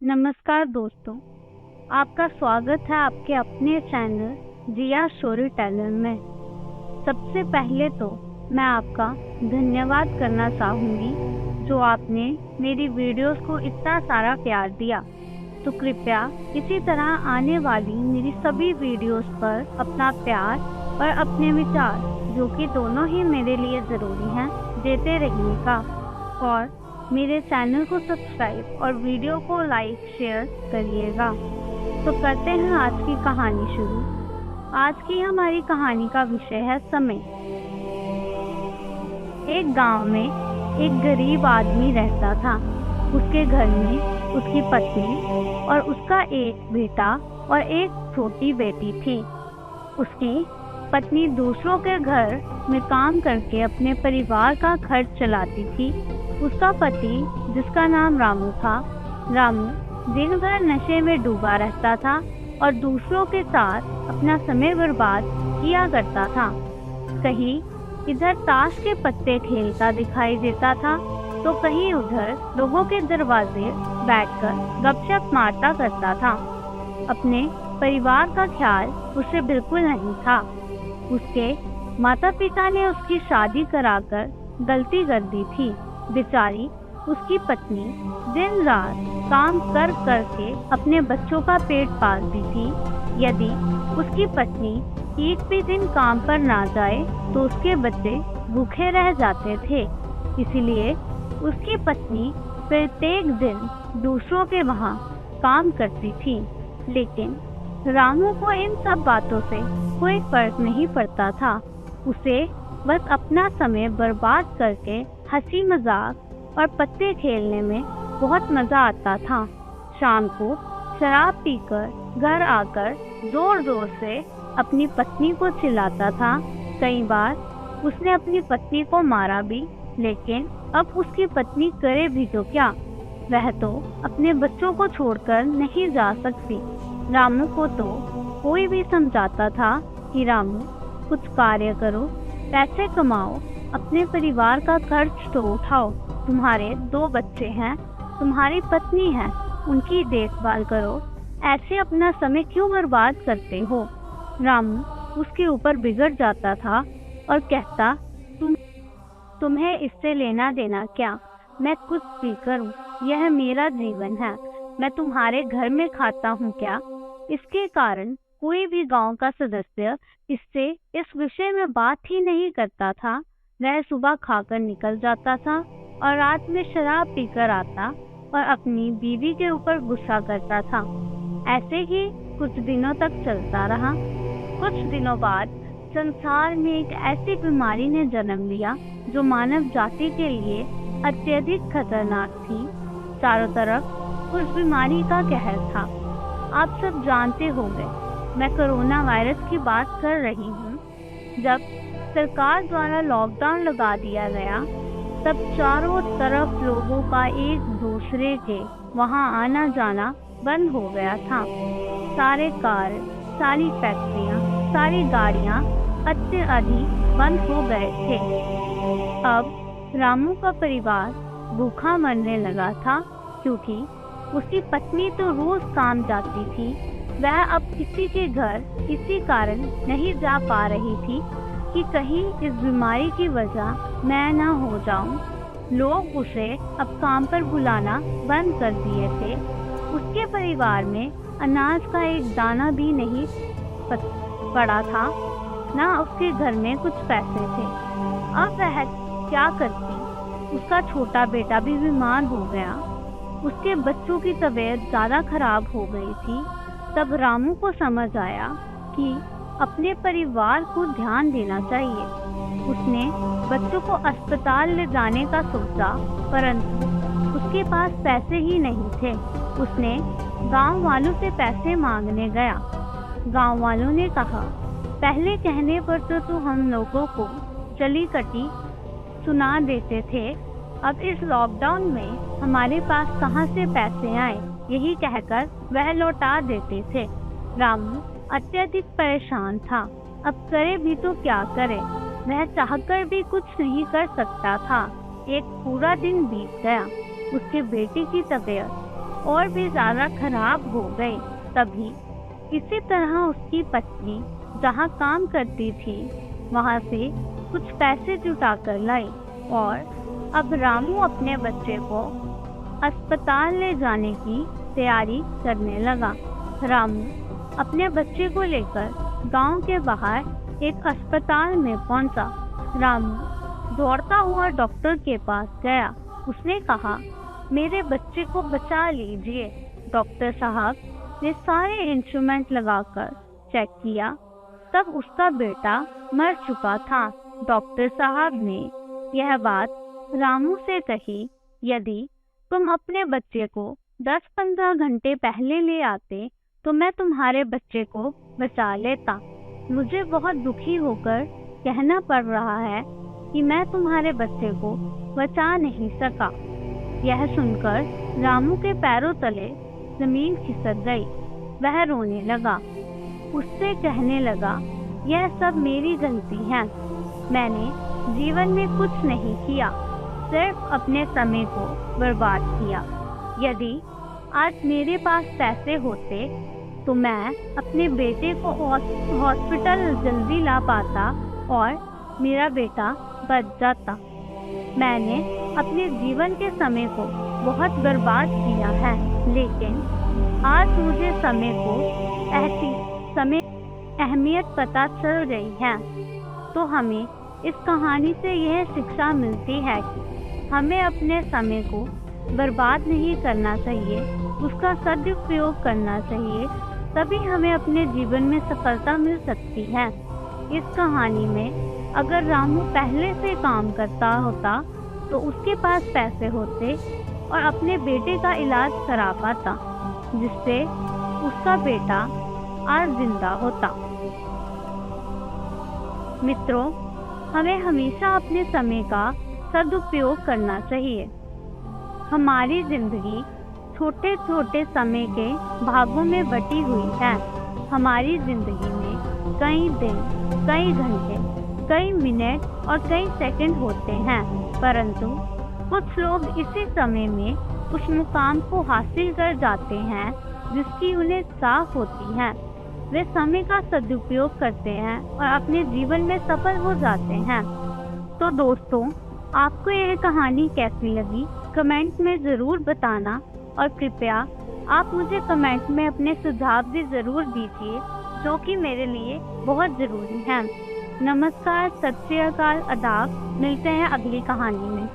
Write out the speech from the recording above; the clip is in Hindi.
नमस्कार दोस्तों, आपका स्वागत है आपके अपने चैनल जिया स्टोरी टेलर में। सबसे पहले तो मैं आपका धन्यवाद करना चाहूँगी जो आपने मेरी वीडियोस को इतना सारा प्यार दिया। तो कृपया इसी तरह आने वाली मेरी सभी वीडियोस पर अपना प्यार और अपने विचार, जो कि दोनों ही मेरे लिए ज़रूरी हैं, देते रहिएगा और मेरे चैनल को सब्सक्राइब और वीडियो को लाइक शेयर करिएगा। तो करते हैं आज की कहानी शुरू। आज की हमारी कहानी का विषय है समय। एक गांव में एक गरीब आदमी रहता था। उसके घर में उसकी पत्नी और उसका एक बेटा और एक छोटी बेटी थी। उसकी पत्नी दूसरों के घर में काम करके अपने परिवार का खर्च चलाती थी। उसका पति, जिसका नाम रामू था, रामू दिन भर नशे में डूबा रहता था और दूसरों के साथ अपना समय बर्बाद किया करता था। कहीं इधर ताश के पत्ते खेलता दिखाई देता था तो कहीं उधर लोगों के दरवाजे बैठकर गपशप मारता करता था। अपने परिवार का ख्याल उसे बिल्कुल नहीं था। उसके माता पिता ने उसकी शादी कराकर गलती कर दी थी। बेचारी उसकी पत्नी दिन रात काम कर कर के अपने बच्चों का पेट पालती थी। यदि उसकी पत्नी एक भी दिन काम पर ना जाए तो उसके बच्चे भूखे रह जाते थे। इसलिए उसकी पत्नी प्रत्येक दिन दूसरों के वहाँ काम करती थी। लेकिन रामू को इन सब बातों से कोई फर्क नहीं पड़ता था। उसे बस अपना समय बर्बाद करके हंसी मजाक और पत्ते खेलने में बहुत मज़ा आता था। शाम को शराब पीकर घर आकर जोर जोर से अपनी पत्नी को चिल्लाता था। कई बार उसने अपनी पत्नी को मारा भी, लेकिन अब उसकी पत्नी करे भी तो क्या, वह तो अपने बच्चों को छोड़कर नहीं जा सकती। रामू को तो कोई भी समझाता था कि रामू कुछ कार्य करो, पैसे कमाओ, अपने परिवार का खर्च तो उठाओ। तुम्हारे 2 बच्चे हैं, तुम्हारी पत्नी है, उनकी देखभाल करो, ऐसे अपना समय क्यों बर्बाद करते हो। रामू उसके ऊपर बिगड़ जाता था और कहता, तुम्हें इससे लेना देना क्या, मैं कुछ भी करूं, यह मेरा जीवन है, मैं तुम्हारे घर में खाता हूं क्या। इसके कारण कोई भी गांव का सदस्य इससे इस विषय में बात ही नहीं करता था। वह सुबह खाकर निकल जाता था और रात में शराब पीकर आता और अपनी बीवी के ऊपर गुस्सा करता था। ऐसे ही कुछ दिनों तक चलता रहा। कुछ दिनों बाद संसार में एक ऐसी बीमारी ने जन्म लिया जो मानव जाति के लिए अत्यधिक खतरनाक थी। चारों तरफ उस बीमारी का कहर था। आप सब जानते होंगे, मैं कोरोना वायरस की बात कर रही हूँ। जब सरकार द्वारा लॉकडाउन लगा दिया गया तब चारों तरफ लोगों का एक दूसरे के वहाँ आना जाना बंद हो गया था। सारे कार, सारी फैक्ट्रियाँ, सारी गाड़ियाँ अत्यधिक बंद हो गए थे। अब रामू का परिवार भूखा मरने लगा था, क्योंकि उसकी पत्नी तो रोज काम जाती थी। वह अब किसी के घर इसी कारण नहीं जा पा रही थी कि कहीं इस बीमारी की वजह मैं ना हो जाऊं। लोग उसे अब काम पर बुलाना बंद कर दिए थे। उसके परिवार में अनाज का एक दाना भी नहीं पड़ा था, ना उसके घर में कुछ पैसे थे। अब वह क्या करती। उसका छोटा बेटा भी बीमार हो गया। उसके बच्चों की तबीयत ज़्यादा खराब हो गई थी। तब रामू को समझ आया कि अपने परिवार को ध्यान देना चाहिए। उसने बच्चों को अस्पताल ले जाने का सोचा, परंतु उसके पास पैसे ही नहीं थे। उसने गांव वालों से पैसे मांगने गया। गांव वालों ने कहा, पहले कहने पर तो तू हम लोगों को चली कटी सुना देते थे, अब इस लॉकडाउन में हमारे पास कहाँ से पैसे आए, यही कहकर वह लौटा देते थे। रामू अत्यधिक परेशान था। अब करे भी तो क्या करे, वह चाहकर भी कुछ नहीं कर सकता था। एक पूरा दिन बीत गया। उसके बेटे की तबीयत और भी ज्यादा खराब हो गए। तभी इसी तरह उसकी पत्नी जहाँ काम करती थी वहाँ से कुछ पैसे जुटा कर लाई और अब रामू अपने बच्चे को अस्पताल ले जाने की तैयारी करने लगा। रामू अपने बच्चे को लेकर गांव के बाहर एक अस्पताल में पहुंचा। रामू दौड़ता हुआ डॉक्टर के पास गया। उसने कहा, मेरे बच्चे को बचा लीजिए। डॉक्टर साहब ने सारे इंस्ट्रूमेंट लगाकर चेक किया, तब उसका बेटा मर चुका था। डॉक्टर साहब ने यह बात रामू से कही, यदि तुम अपने बच्चे को 10-15 घंटे पहले ले आते तो मैं तुम्हारे बच्चे को बचा लेता। मुझे बहुत दुखी होकर कहना पड़ रहा है कि मैं तुम्हारे बच्चे को बचा नहीं सका। यह सुनकर रामू के पैरों तले जमीन खिसक गई। वह रोने लगा। उससे कहने लगा, यह सब मेरी गलती है। मैंने जीवन में कुछ नहीं किया, सिर्फ अपने समय को बर्बाद किया। यदि आज मेरे पास पैसे होते तो मैं अपने बेटे को हॉस्पिटल जल्दी ला पाता और मेरा बेटा बच जाता। मैंने अपने जीवन के समय को बहुत बर्बाद किया है, लेकिन आज मुझे समय अहमियत पता चल रही है। तो हमें इस कहानी से यह शिक्षा मिलती है कि हमें अपने समय को बर्बाद नहीं करना चाहिए, उसका सदुपयोग करना चाहिए, तभी हमें अपने जीवन में सफलता मिल सकती है। इस कहानी में अगर रामू पहले से काम करता होता तो उसके पास पैसे होते और अपने बेटे का इलाज करा पाता, जिससे उसका बेटा आज जिंदा होता। मित्रों, हमें हमेशा अपने समय का सदुपयोग करना चाहिए। हमारी जिंदगी छोटे छोटे समय के भागों में बटी हुई है। हमारी जिंदगी में कई दिन, कई घंटे, कई मिनट और कई सेकंड होते हैं, परंतु कुछ लोग इसी समय में उस मुकाम को हासिल कर जाते हैं जिसकी उन्हें साख होती है। वे समय का सदुपयोग करते हैं और अपने जीवन में सफल हो जाते हैं। तो दोस्तों, आपको यह कहानी कैसी लगी कमेंट में ज़रूर बताना और कृपया आप मुझे कमेंट में अपने सुझाव भी ज़रूर दीजिए, जो कि मेरे लिए बहुत ज़रूरी है। नमस्कार, सत श्री अकाल, आदाब। मिलते हैं अगली कहानी में।